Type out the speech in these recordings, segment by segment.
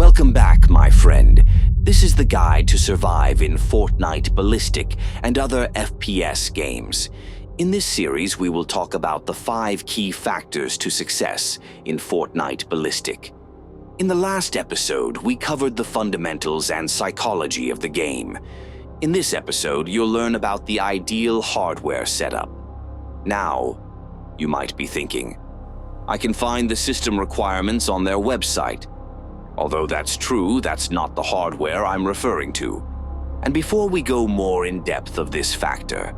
Welcome back, my friend. This is the guide to survive in Fortnite Ballistic and other FPS games. In this series, we will talk about the 5 key factors to success in Fortnite Ballistic. In the last episode, we covered the fundamentals and psychology of the game. In this episode, you'll learn about the ideal hardware setup. Now, you might be thinking, I can find the system requirements on their website. Although that's true, that's not the hardware I'm referring to. And before we go more in depth of this factor,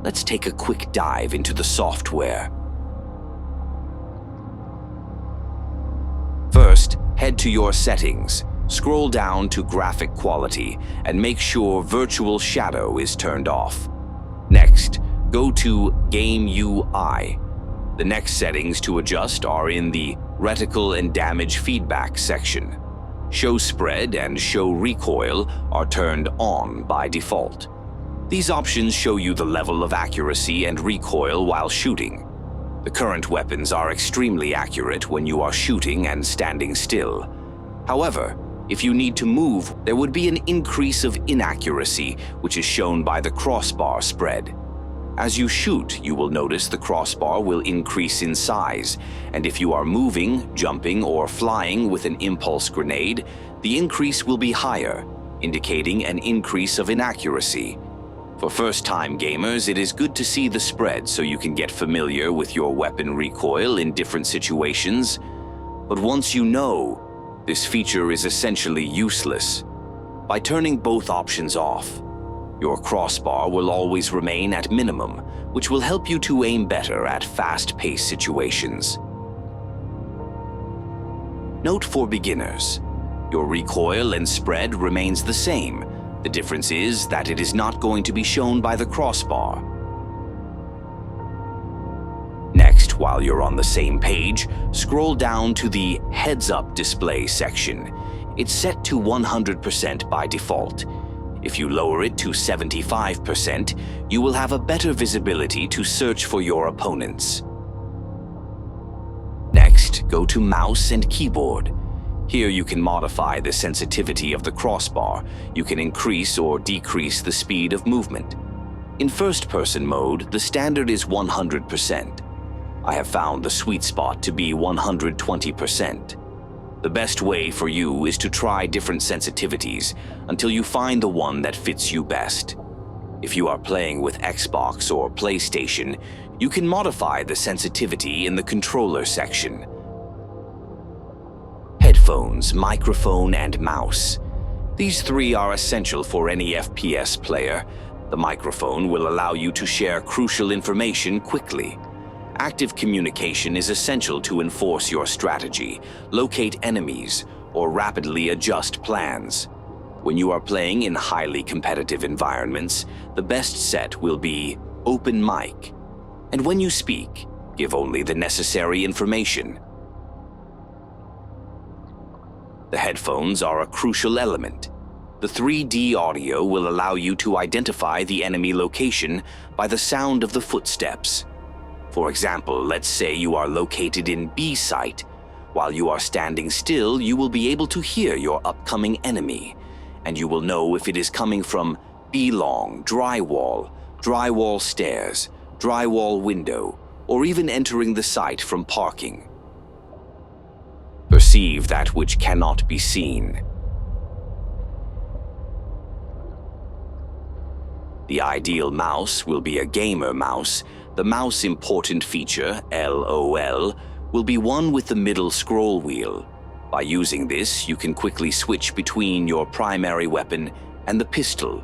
let's take a quick dive into the software. First, head to your settings, scroll down to graphic quality, and make sure virtual shadow is turned off. Next, go to Game UI. The next settings to adjust are in the Reticle and Damage Feedback section. Show Spread and Show Recoil are turned on by default. These options show you the level of accuracy and recoil while shooting. The current weapons are extremely accurate when you are shooting and standing still. However, if you need to move, there would be an increase of inaccuracy, which is shown by the crossbar spread. As you shoot, you will notice the crossbar will increase in size, and if you are moving, jumping, or flying with an impulse grenade, the increase will be higher, indicating an increase of inaccuracy. For first-time gamers, it is good to see the spread so you can get familiar with your weapon recoil in different situations. But once you know, this feature is essentially useless. By turning both options off, your crossbar will always remain at minimum, which will help you to aim better at fast-paced situations. Note for beginners, your recoil and spread remains the same. The difference is that it is not going to be shown by the crossbar. Next, while you're on the same page, scroll down to the Heads-Up Display section. It's set to 100% by default. If you lower it to 75%, you will have a better visibility to search for your opponents. Next, go to Mouse and Keyboard. Here you can modify the sensitivity of the crossbar. You can increase or decrease the speed of movement. In first-person mode, the standard is 100%. I have found the sweet spot to be 120%. The best way for you is to try different sensitivities until you find the one that fits you best. If you are playing with Xbox or PlayStation, you can modify the sensitivity in the controller section. Headphones, microphone, and mouse. These 3 are essential for any FPS player. The microphone will allow you to share crucial information quickly. Active communication is essential to enforce your strategy, locate enemies, or rapidly adjust plans. When you are playing in highly competitive environments, the best set will be open mic. And when you speak, give only the necessary information. The headphones are a crucial element. The 3D audio will allow you to identify the enemy location by the sound of the footsteps. For example, let's say you are located in B site. While you are standing still, you will be able to hear your upcoming enemy, and you will know if it is coming from B-long, drywall stairs, drywall window, or even entering the site from parking. Perceive that which cannot be seen. The ideal mouse will be a gamer mouse. The mouse important feature, LOL, will be one with the middle scroll wheel. By using this, you can quickly switch between your primary weapon and the pistol,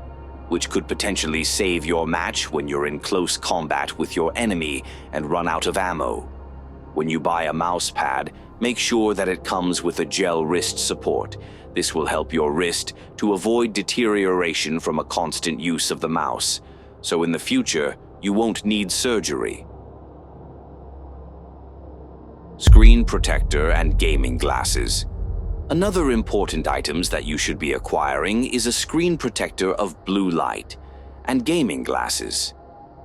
which could potentially save your match when you're in close combat with your enemy and run out of ammo. When you buy a mouse pad, make sure that it comes with a gel wrist support. This will help your wrist to avoid deterioration from a constant use of the mouse, so in the future, you won't need surgery. Screen protector and gaming glasses. Another important items that you should be acquiring is a screen protector of blue light and gaming glasses.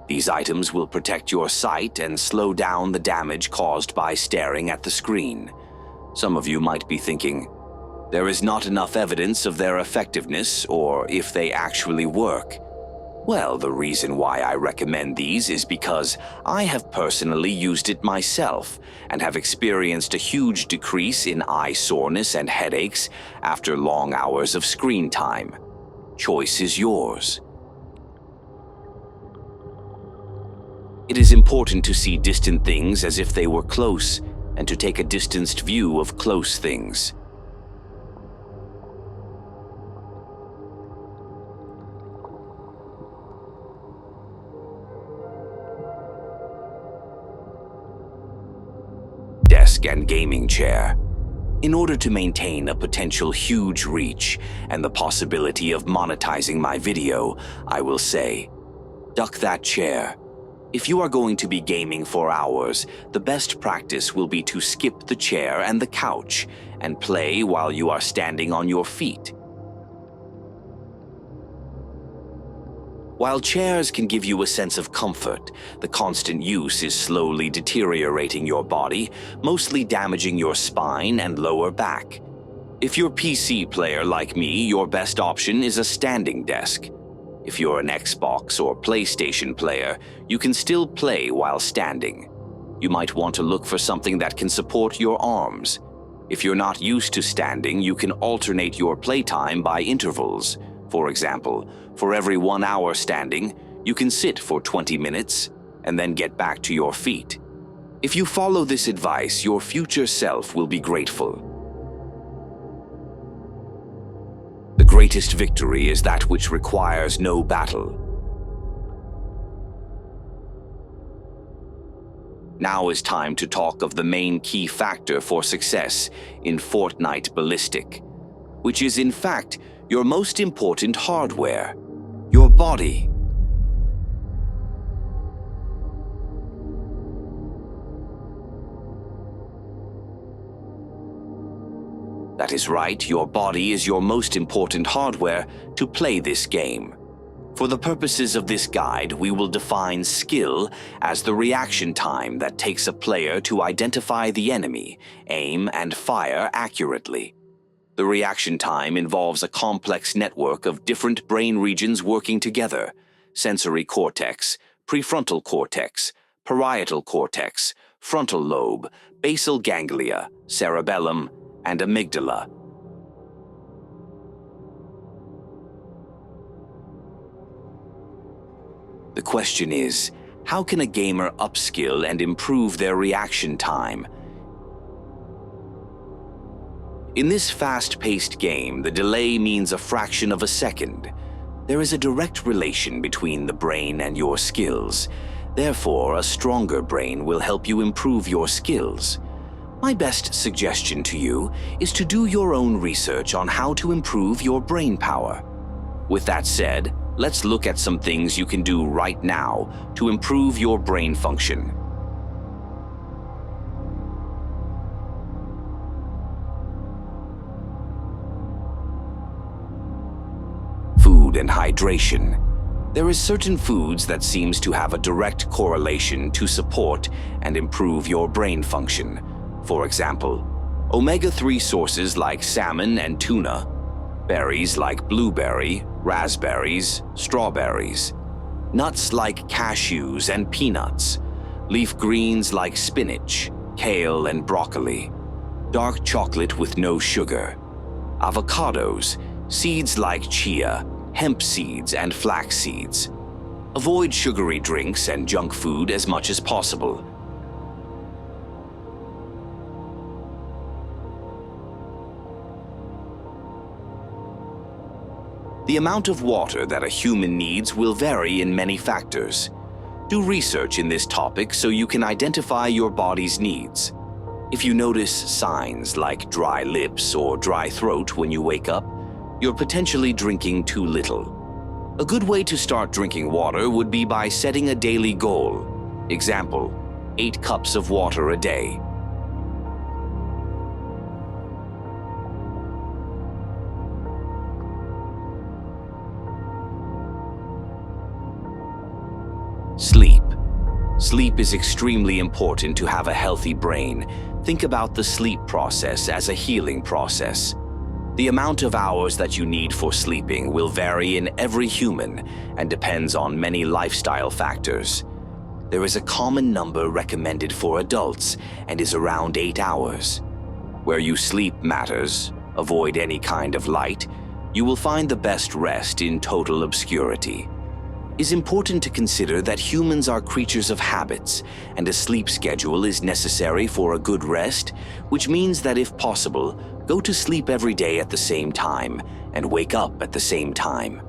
These items will protect your sight and slow down the damage caused by staring at the screen. Some of you might be thinking, There is not enough evidence of their effectiveness or if they actually work. Well, the reason why I recommend these is because I have personally used it myself and have experienced a huge decrease in eye soreness and headaches after long hours of screen time. Choice is yours. It is important to see distant things as if they were close and to take a distanced view of close things. Desk and gaming chair. In order to maintain a potential huge reach and the possibility of monetizing my video, I will say, duck that chair. If you are going to be gaming for hours, the best practice will be to skip the chair and the couch and play while you are standing on your feet. While chairs can give you a sense of comfort, the constant use is slowly deteriorating your body, mostly damaging your spine and lower back. If you're a PC player like me, your best option is a standing desk. If you're an Xbox or PlayStation player, you can still play while standing. You might want to look for something that can support your arms. If you're not used to standing, you can alternate your playtime by intervals. For example, for every 1 hour standing, you can sit for 20 minutes and then get back to your feet. If you follow this advice, your future self will be grateful. The greatest victory is that which requires no battle. Now is time to talk of the main key factor for success in Fortnite Ballistic, which is in fact your most important hardware, your body. That is right, your body is your most important hardware to play this game. For the purposes of this guide, we will define skill as the reaction time that takes a player to identify the enemy, aim, and fire accurately. The reaction time involves a complex network of different brain regions working together: sensory cortex, prefrontal cortex, parietal cortex, frontal lobe, basal ganglia, cerebellum, and amygdala. The question is, how can a gamer upskill and improve their reaction time? In this fast-paced game, the delay means a fraction of a second. There is a direct relation between the brain and your skills. Therefore, a stronger brain will help you improve your skills. My best suggestion to you is to do your own research on how to improve your brain power. With that said, let's look at some things you can do right now to improve your brain function. Food and hydration. There is certain foods that seems to have a direct correlation to support and improve your brain function. For example, omega-3 sources like salmon and tuna, berries like blueberry, raspberries, strawberries, nuts like cashews and peanuts, leaf greens like spinach, kale and broccoli, dark chocolate with no sugar, avocados, seeds like chia, hemp seeds, and flax seeds. Avoid sugary drinks and junk food as much as possible. The amount of water that a human needs will vary in many factors. Do research in this topic so you can identify your body's needs. If you notice signs like dry lips or dry throat when you wake up, you're potentially drinking too little. A good way to start drinking water would be by setting a daily goal. Example, 8 cups of water a day. Sleep. Sleep is extremely important to have a healthy brain. Think about the sleep process as a healing process. The amount of hours that you need for sleeping will vary in every human and depends on many lifestyle factors. There is a common number recommended for adults and is around 8 hours. Where you sleep matters. Avoid any kind of light. You will find the best rest in total obscurity. It is important to consider that humans are creatures of habits, and a sleep schedule is necessary for a good rest, which means that if possible, go to sleep every day at the same time and wake up at the same time.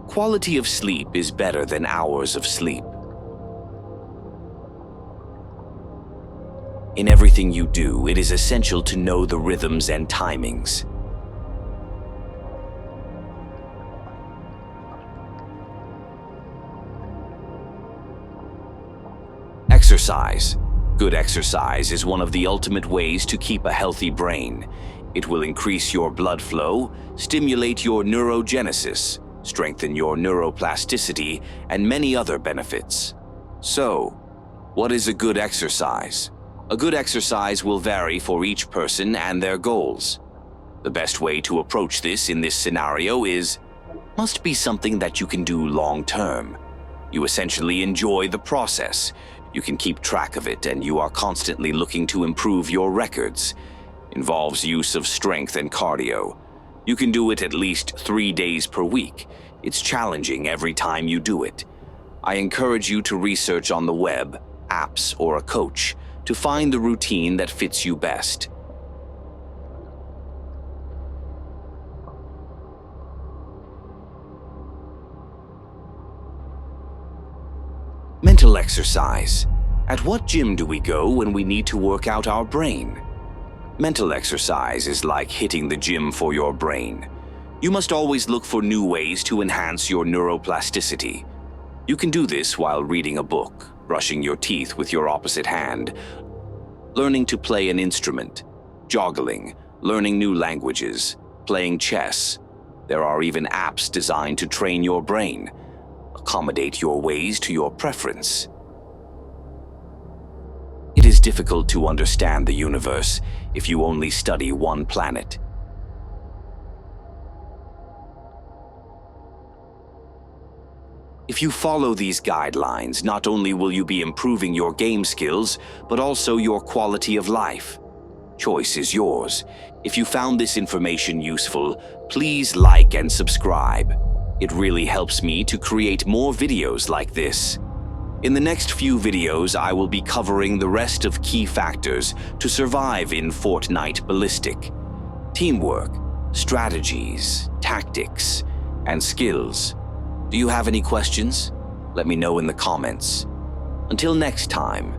Quality of sleep is better than hours of sleep. In everything you do, it is essential to know the rhythms and timings. Exercise. Good exercise is one of the ultimate ways to keep a healthy brain. It will increase your blood flow, stimulate your neurogenesis, strengthen your neuroplasticity, and many other benefits. So, what is a good exercise? A good exercise will vary for each person and their goals. The best way to approach this in this scenario must be something that you can do long term. You essentially enjoy the process. You can keep track of it, and you are constantly looking to improve your records. Involves use of strength and cardio. You can do it at least 3 days per week. It's challenging every time you do it. I encourage you to research on the web, apps, or a coach to find the routine that fits you best. Mental exercise. At what gym do we go when we need to work out our brain? Mental exercise is like hitting the gym for your brain. You must always look for new ways to enhance your neuroplasticity. You can do this while reading a book, brushing your teeth with your opposite hand, learning to play an instrument, joggling, learning new languages, playing chess. There are even apps designed to train your brain. Accommodate your ways to your preference. It is difficult to understand the universe if you only study one planet. If you follow these guidelines, not only will you be improving your game skills, but also your quality of life. Choice is yours. If you found this information useful, please like and subscribe. It really helps me to create more videos like this. In the next few videos, I will be covering the rest of key factors to survive in Fortnite Ballistic. Teamwork, strategies, tactics, and skills. Do you have any questions? Let me know in the comments. Until next time,